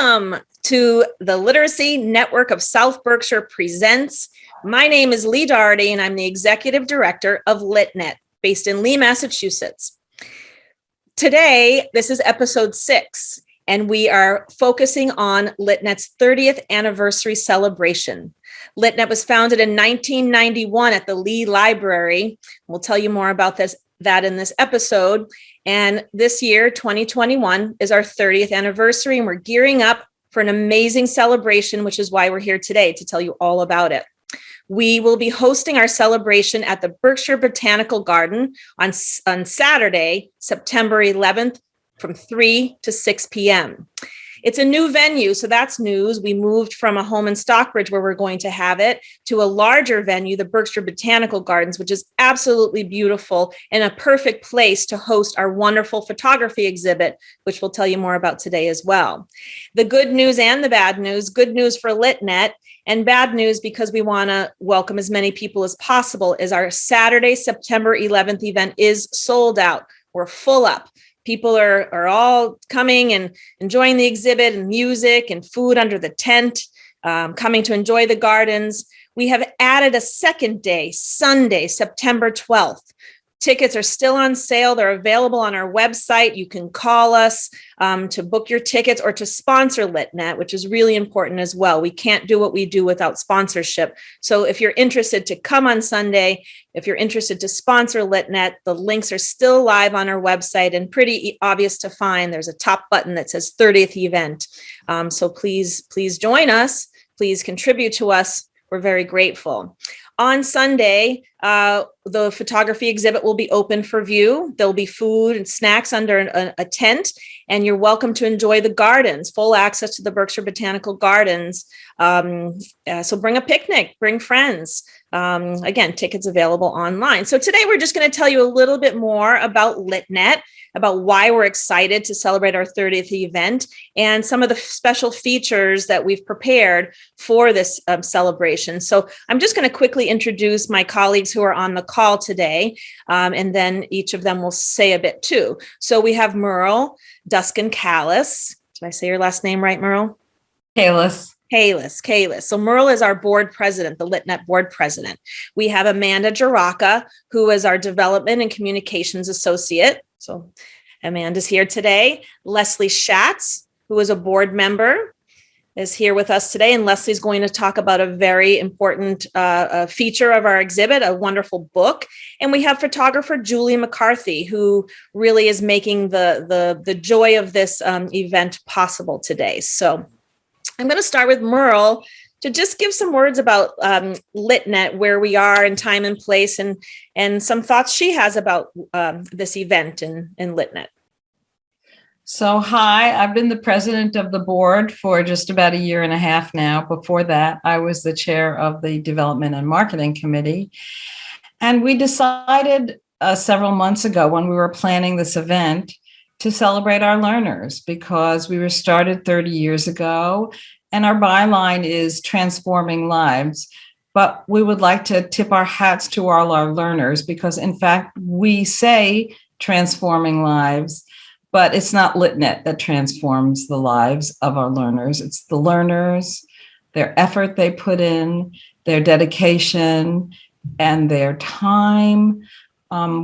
Welcome to the Literacy Network of South Berkshire Presents. My name is Leigh Doherty, and I'm the Executive Director of LitNet, based in Leigh, Massachusetts. Today, this is episode 6, and we are focusing on LitNet's 30th anniversary celebration. LitNet was founded in 1991 at the Leigh Library. We'll tell you more about that in this episode. And this year, 2021, is our 30th anniversary, and we're gearing up for an amazing celebration, which is why we're here today to tell you all about it. We will be hosting our celebration at the Berkshire Botanical Garden on Saturday, September 11th, from 3 to 6 p.m. It's a new venue, so that's news. We moved from a home in Stockbridge where we're going to have it to a larger venue, the Berkshire Botanical Gardens, which is absolutely beautiful and a perfect place to host our wonderful photography exhibit, which we'll tell you more about today as well. The good news and the bad news: good news for LitNet and bad news because we want to welcome as many people as possible, is our Saturday, September 11th event is sold out. We're full up. People are all coming and enjoying the exhibit and music and food under the tent, coming to enjoy the gardens. We have added a second day, Sunday, September 12th. Tickets are still on sale. They're available on our website. You can call us to book your tickets or to sponsor LitNet, which is really important as well. We can't do what we do without sponsorship. So if you're interested to come on Sunday, if you're interested to sponsor LitNet, the links are still live on our website and pretty obvious to find. There's a top button that says 30th event. So please join us. Please contribute to us. We're very grateful. On Sunday, the photography exhibit will be open for view. There'll be food and snacks under a tent, and you're welcome to enjoy the gardens, full access to the Berkshire Botanical Gardens. So bring a picnic, bring friends. Again, tickets available online. So today we're just going to tell you a little bit more about LitNet, about why we're excited to celebrate our 30th event, and some of the special features that we've prepared for this celebration. So I'm just going to quickly introduce my colleagues who are on the call today, and then each of them will say a bit too. So we have Merle Duskin-Callis. Did I say your last name right, Merle? Kalis. So Merle is our board president, the LitNet board president. We have Amanda Jaraka, who is our development and communications associate. So Amanda's here today. Leslie Schatz, who is a board member, is here with us today. And Leslie's going to talk about a very important feature of our exhibit, a wonderful book. And we have photographer Julie McCarthy, who really is making the joy of this event possible today. So I'm going to start with Merle to just give some words about LitNet, where we are in time and place, and some thoughts she has about this event in LitNet. So, hi, I've been the president of the board for just about a year and a half now. Before that, I was the chair of the development and marketing committee. And we decided several months ago when we were planning this event to celebrate our learners, because we were started 30 years ago and our byline is transforming lives. But we would like to tip our hats to all our learners, because in fact, we say transforming lives, but it's not LitNet that transforms the lives of our learners. It's the learners, their effort they put in, their dedication, and their time.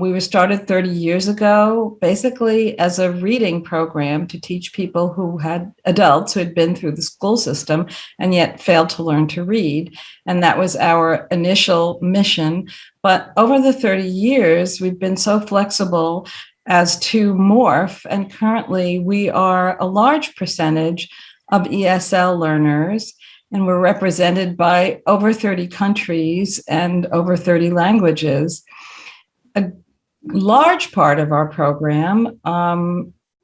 We were started 30 years ago, basically as a reading program to teach people who had adults who had been through the school system and yet failed to learn to read. And that was our initial mission. But over the 30 years, we've been so flexible as to morph. And currently we are a large percentage of ESL learners, and we're represented by over 30 countries and over 30 languages. A large part of our program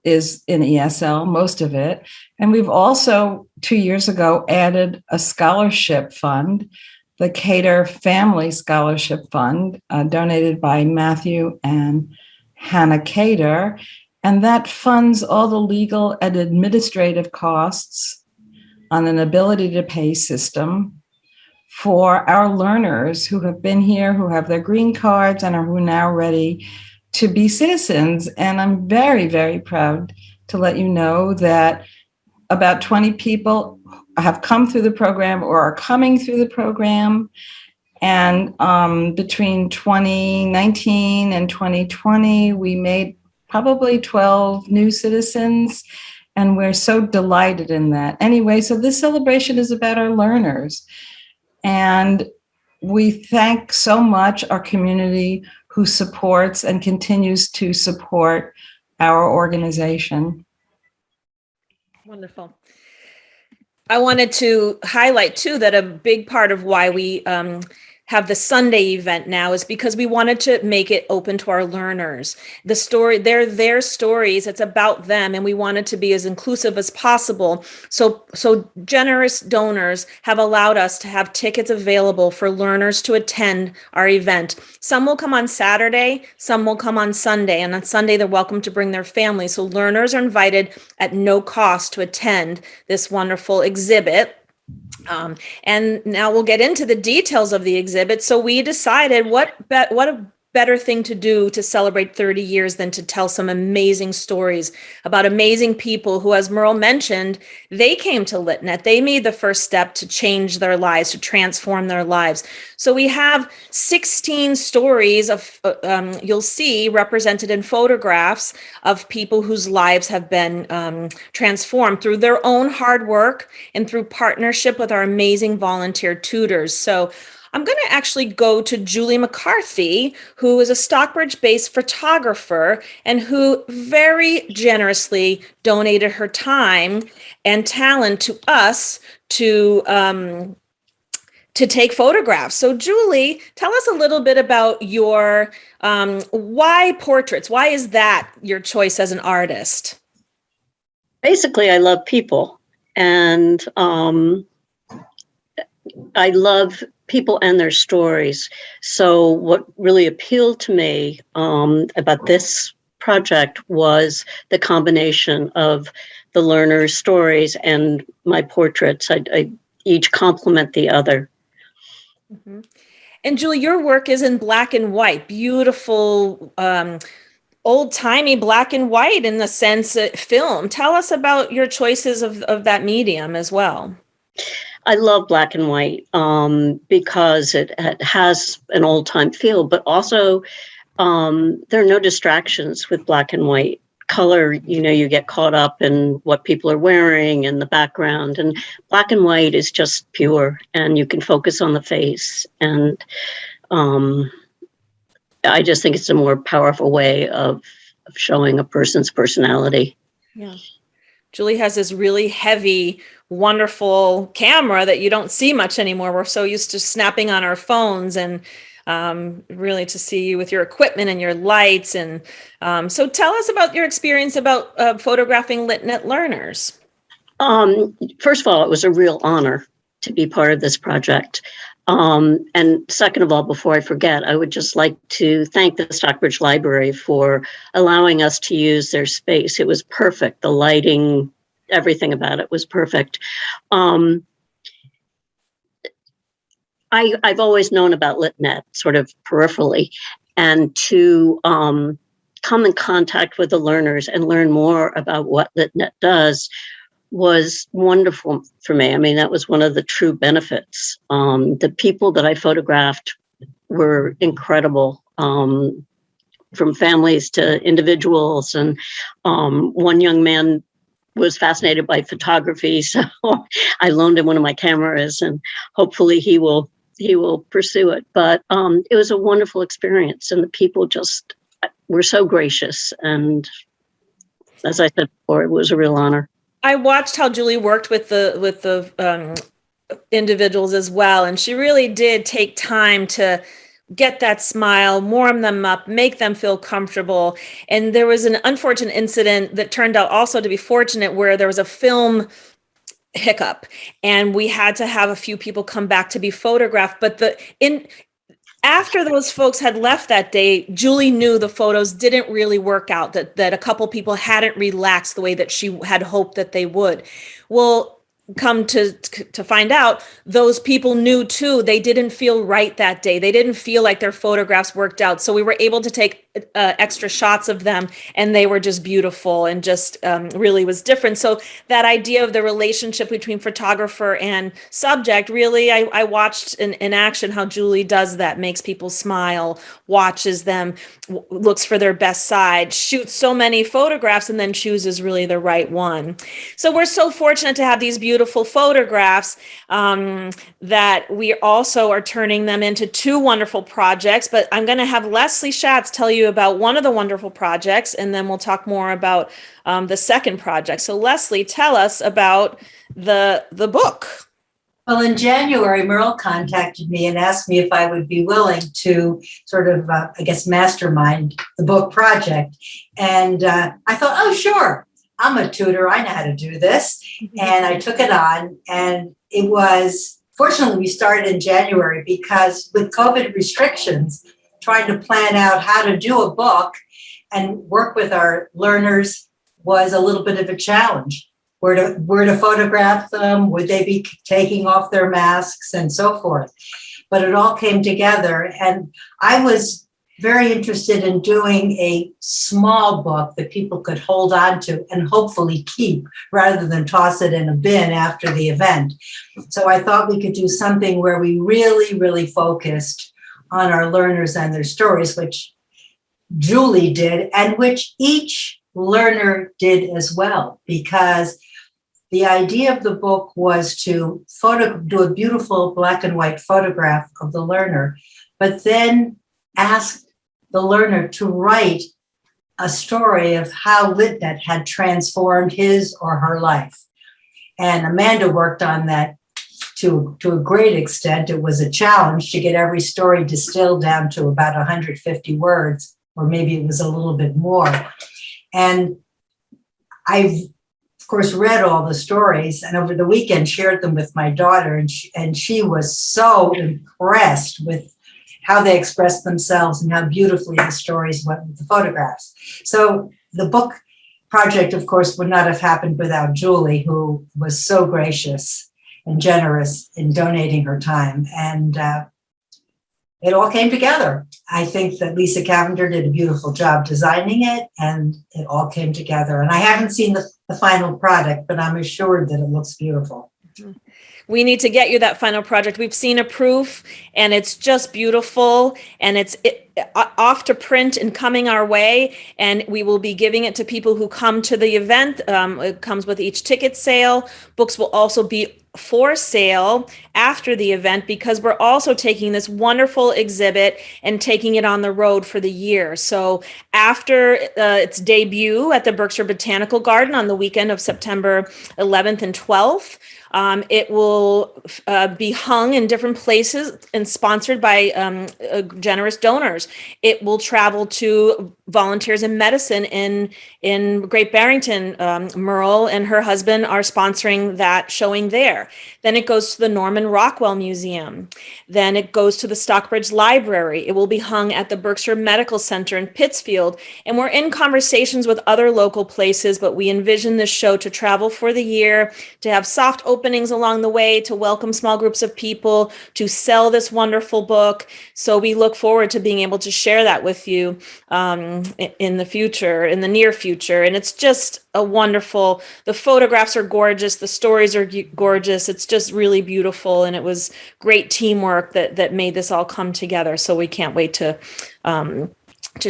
is in ESL, most of it. And we've also, 2 years ago, added a scholarship fund, the Cater Family Scholarship Fund, donated by Matthew and Hannah Cater. And that funds all the legal and administrative costs on an ability to pay system for our learners who have been here, who have their green cards and are who are now ready to be citizens. And I'm very, very proud to let you know that about 20 people have come through the program or are coming through the program. And between 2019 and 2020, we made probably 12 new citizens. And we're so delighted in that. Anyway, so this celebration is about our learners. And we thank so much our community who supports and continues to support our organization. Wonderful. I wanted to highlight too that a big part of why we have the Sunday event now is because we wanted to make it open to our learners. The story, they're their stories, it's about them, and we wanted to be as inclusive as possible. So generous donors have allowed us to have tickets available for learners to attend our event. Some will come on Saturday, some will come on Sunday, and on Sunday they're welcome to bring their families. So learners are invited at no cost to attend this wonderful exhibit. And now we'll get into the details of the exhibit. So we decided what a better thing to do to celebrate 30 years than to tell some amazing stories about amazing people who, as Merle mentioned, they came to LitNet. They made the first step to change their lives, to transform their lives. So we have 16 stories of, you'll see represented in photographs of people whose lives have been transformed through their own hard work and through partnership with our amazing volunteer tutors. So I'm going to actually go to Julie McCarthy, who is a Stockbridge-based photographer and who very generously donated her time and talent to us to take photographs. So Julie, tell us a little bit about your, why portraits? Why is that your choice as an artist? Basically, I love people, and I love people and their stories. So what really appealed to me about this project was the combination of the learners' stories and my portraits. I each complement the other. Mm-hmm. And Julie, your work is in black and white, beautiful, old-timey black and white in the sense film. Tell us about your choices of that medium as well. I love black and white because it has an old-time feel, but also there are no distractions with black and white. Color, you get caught up in what people are wearing and the background, and black and white is just pure, and you can focus on the face. And I just think it's a more powerful way of showing a person's personality. Yeah. Julie has this really heavy, wonderful camera that you don't see much anymore. We're so used to snapping on our phones, and really to see you with your equipment and your lights. And so tell us about your experience about photographing LitNet learners. First of all, it was a real honor to be part of this project. And second of all, before I forget, I would just like to thank the Stockbridge Library for allowing us to use their space. It was perfect. The lighting, everything about it was perfect. I've always known about LitNet sort of peripherally, and to come in contact with the learners and learn more about what LitNet does was wonderful for me. I mean, that was one of the true benefits. The people that I photographed were incredible, from families to individuals. And one young man was fascinated by photography, so I loaned him one of my cameras, and hopefully he will pursue it. But it was a wonderful experience, and the people just were so gracious. And as I said before, it was a real honor. I watched how Julie worked with the individuals as well, and she really did take time to get that smile, warm them up, make them feel comfortable. And there was an unfortunate incident that turned out also to be fortunate, where there was a film hiccup, and we had to have a few people come back to be photographed. But after those folks had left that day, Julie knew the photos didn't really work out, that a couple people hadn't relaxed the way that she had hoped that they would. Well, come to find out, those people knew too, they didn't feel right that day. They didn't feel like their photographs worked out. So we were able to take extra shots of them, and they were just beautiful and just really was different. So that idea of the relationship between photographer and subject, really, I watched in action how Julie does that, makes people smile, watches them, looks for their best side, shoots so many photographs, and then chooses really the right one. So we're so fortunate to have these beautiful photographs that we also are turning them into two wonderful projects. But I'm going to have Leslie Schatz tell you about one of the wonderful projects, and then we'll talk more about the second project. So Leslie, tell us about the book. Well, in January, Merle contacted me and asked me if I would be willing to sort of, mastermind the book project. And I thought, oh, sure, I'm a tutor. I know how to do this. And I took it on. And it was, fortunately, we started in January because with COVID restrictions, trying to plan out how to do a book and work with our learners was a little bit of a challenge. Where to photograph them, would they be taking off their masks, and so forth. But it all came together, and I was very interested in doing a small book that people could hold on to and hopefully keep rather than toss it in a bin after the event. So I thought we could do something where we really, really focused on our learners and their stories, which Julie did, and which each learner did as well, because the idea of the book was to do a beautiful black and white photograph of the learner, but then ask the learner to write a story of how LitNet had transformed his or her life. And Amanda worked on that to a great extent. It was a challenge to get every story distilled down to about 150 words, or maybe it was a little bit more. And I've, of course, read all the stories, and over the weekend shared them with my daughter, and she was so impressed with how they expressed themselves and how beautifully the stories went with the photographs. So the book project, of course, would not have happened without Julie, who was so gracious and generous in donating her time. And it all came together. I think that Lisa Cavender did a beautiful job designing it, and it all came together. And I haven't seen the final product, but I'm assured that it looks beautiful. We need to get you that final project. We've seen a proof, and it's just beautiful, and it's off to print and coming our way, and we will be giving it to people who come to the event. It comes with each ticket sale. Books will also be for sale after the event, because we're also taking this wonderful exhibit and taking it on the road for the year. So after its debut at the Berkshire Botanical Garden on the weekend of September 11th and 12th, it will be hung in different places and sponsored by generous donors. It will travel to volunteers in medicine in Great Barrington. Merle and her husband are sponsoring that showing there. Then it goes to the Norman Rockwell Museum. Then it goes to the Stockbridge Library. It will be hung at the Berkshire Medical Center in Pittsfield. And we're in conversations with other local places, but we envision this show to travel for the year, to have soft openings along the way, to welcome small groups of people, to sell this wonderful book. So we look forward to being able to share that with you in the future, in the near future. And it's just a wonderful, the photographs are gorgeous, the stories are gorgeous. It's just really beautiful. And it was great teamwork that made this all come together. So we can't wait to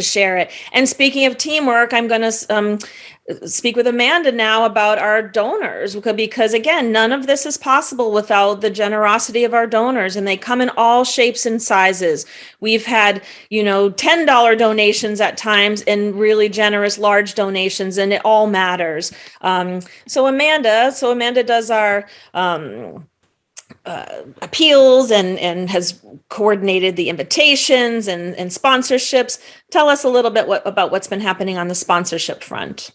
share it. And speaking of teamwork, I'm going to speak with Amanda now about our donors, because again, none of this is possible without the generosity of our donors, and they come in all shapes and sizes. We've had, $10 donations at times and really generous large donations, and it all matters. So Amanda does our appeals and has coordinated the invitations and sponsorships. Tell us a little bit about what's been happening on the sponsorship front.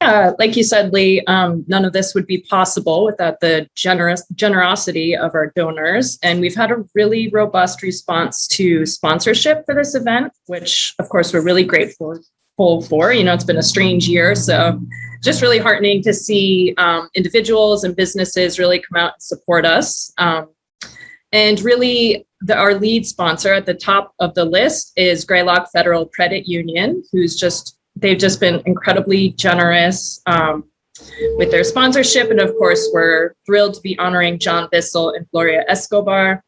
Like you said, Leigh, none of this would be possible without the generosity of our donors. And we've had a really robust response to sponsorship for this event, which, of course, we're really grateful for. It's been a strange year. So just really heartening to see individuals and businesses really come out and support us. And really, our lead sponsor at the top of the list is Greylock Federal Credit Union, they've just been incredibly generous with their sponsorship. And of course, we're thrilled to be honoring John Bissell and Gloria Escobar.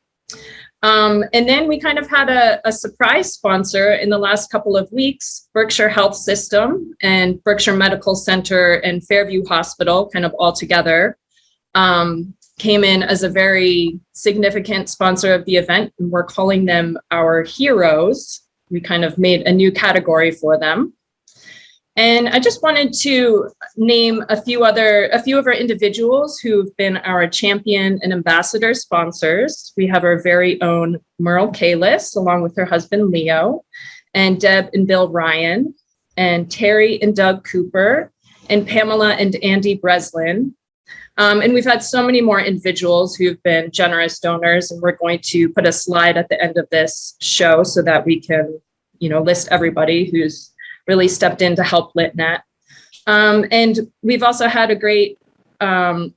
And then we kind of had a surprise sponsor in the last couple of weeks. Berkshire Health System and Berkshire Medical Center and Fairview Hospital, kind of all together, came in as a very significant sponsor of the event. And we're calling them our heroes. We kind of made a new category for them. And I just wanted to name a few of our individuals who've been our champion and ambassador sponsors. We have our very own Merle Kalis, along with her husband, Leo, and Deb and Bill Ryan, and Terry and Doug Cooper, and Pamela and Andy Breslin. And we've had so many more individuals who've been generous donors, and we're going to put a slide at the end of this show so that we can, list everybody who's really stepped in to help LitNet. And we've also had a great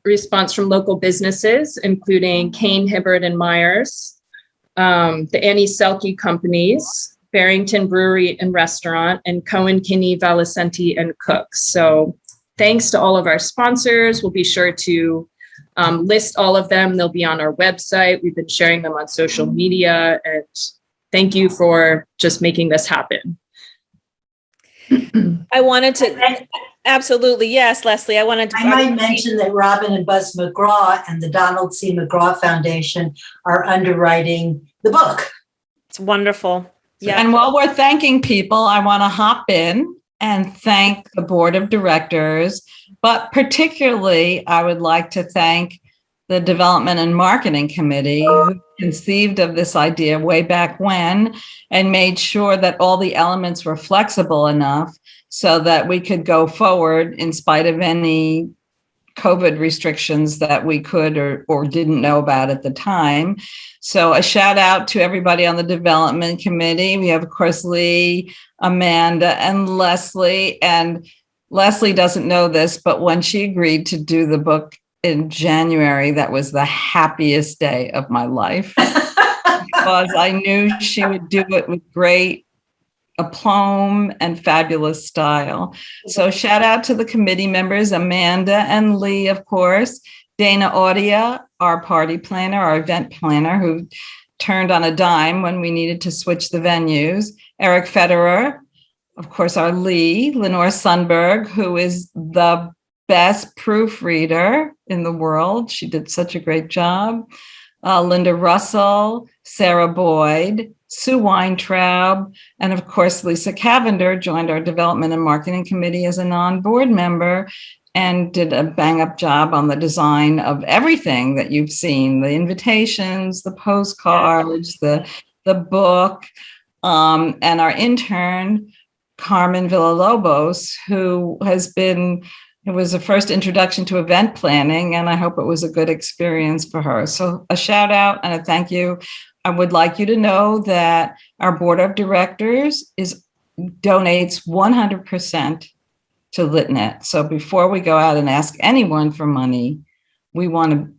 response from local businesses, including Kane, Hibbert, and Myers, the Annie Selke Companies, Barrington Brewery and Restaurant, and Cohen, Kinney, Valicenti, and Cooks. So thanks to all of our sponsors. We'll be sure to list all of them. They'll be on our website. We've been sharing them on social media. And thank you for just making this happen. I wanted to, absolutely, yes, Leslie, I might mention that Robin and Buzz McGraw and the Donald C. McGraw Foundation are underwriting the book. It's wonderful. Yeah. And while we're thanking people, I want to hop in and thank the board of directors, but particularly I would like to thank the development and marketing committee who conceived of this idea way back when and made sure that all the elements were flexible enough so that we could go forward in spite of any COVID restrictions that we could or didn't know about at the time. So a shout out to everybody on the development committee. We have, of course, Leigh, Amanda, and Leslie. And Leslie doesn't know this, but when she agreed to do the book in January, that was the happiest day of my life because I knew she would do it with great aplomb and fabulous style. So shout out to the committee members, Amanda and Leigh, of course, Dana Audia, our party planner, our event planner, who turned on a dime when we needed to switch the venues, Eric Federer, of course, our Leigh, Lenore Sundberg, who is the best proofreader in the world. She did such a great job. Linda Russell, Sarah Boyd, Sue Weintraub, and of course, Lisa Cavender joined our development and marketing committee as a non-board member and did a bang-up job on the design of everything that you've seen, the invitations, the postcards, the book, and our intern, Carmen Villalobos, who has been, it was the first introduction to event planning, and I hope it was a good experience for her. So a shout out and a thank you. I would like you to know that our board of directors donates 100% to LitNet. So before we go out and ask anyone for money, we want to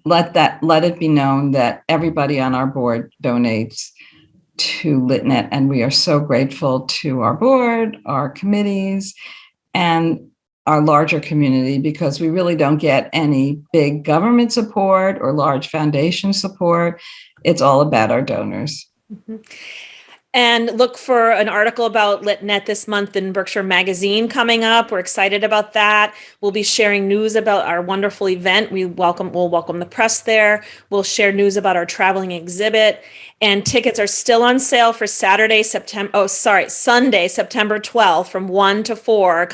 let it be known that everybody on our board donates to LitNet, and we are so grateful to our board, our committees, and our larger community, because we really don't get any big government support or large foundation support. It's all about our donors. Mm-hmm. And look for an article about LitNet this month in Berkshire Magazine coming up. We're excited about that. We'll be sharing news about our wonderful event. We'll welcome the press there. We'll share news about our traveling exhibit. And tickets are still on sale for Sunday, September 12th from 1 to 4.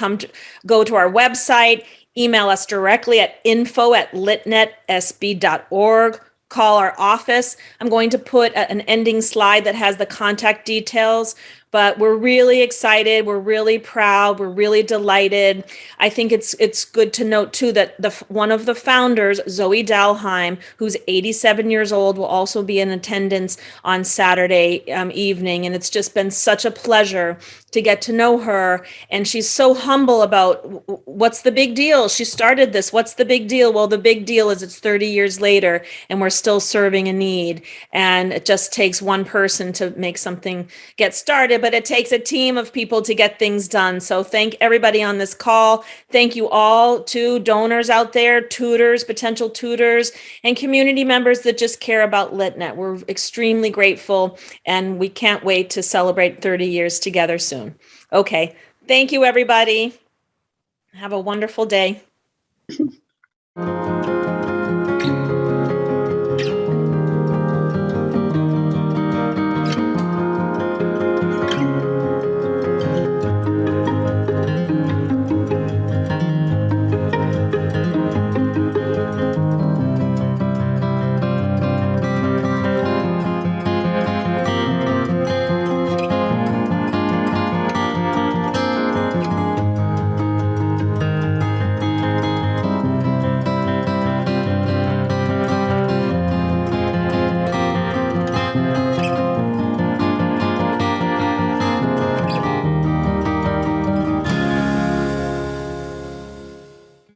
Go to our website, email us directly at info@litnetsb.org. Call our office. I'm going to put an ending slide that has the contact details but we're really excited. We're really proud. We're really delighted. I think it's good to note too that one of the founders, Zoe Dalheim, who's 87 years old, will also be in attendance on Saturday evening. And it's just been such a pleasure to get to know her. And she's so humble about what's the big deal. She started this. What's the big deal? Well, the big deal is it's 30 years later and we're still serving a need. And it just takes one person to make something get started, but it takes a team of people to get things done. So thank everybody on this call. Thank you all to donors out there, tutors, potential tutors, and community members that just care about LitNet. We're extremely grateful and we can't wait to celebrate 30 years together soon. Okay. Thank you, everybody. Have a wonderful day.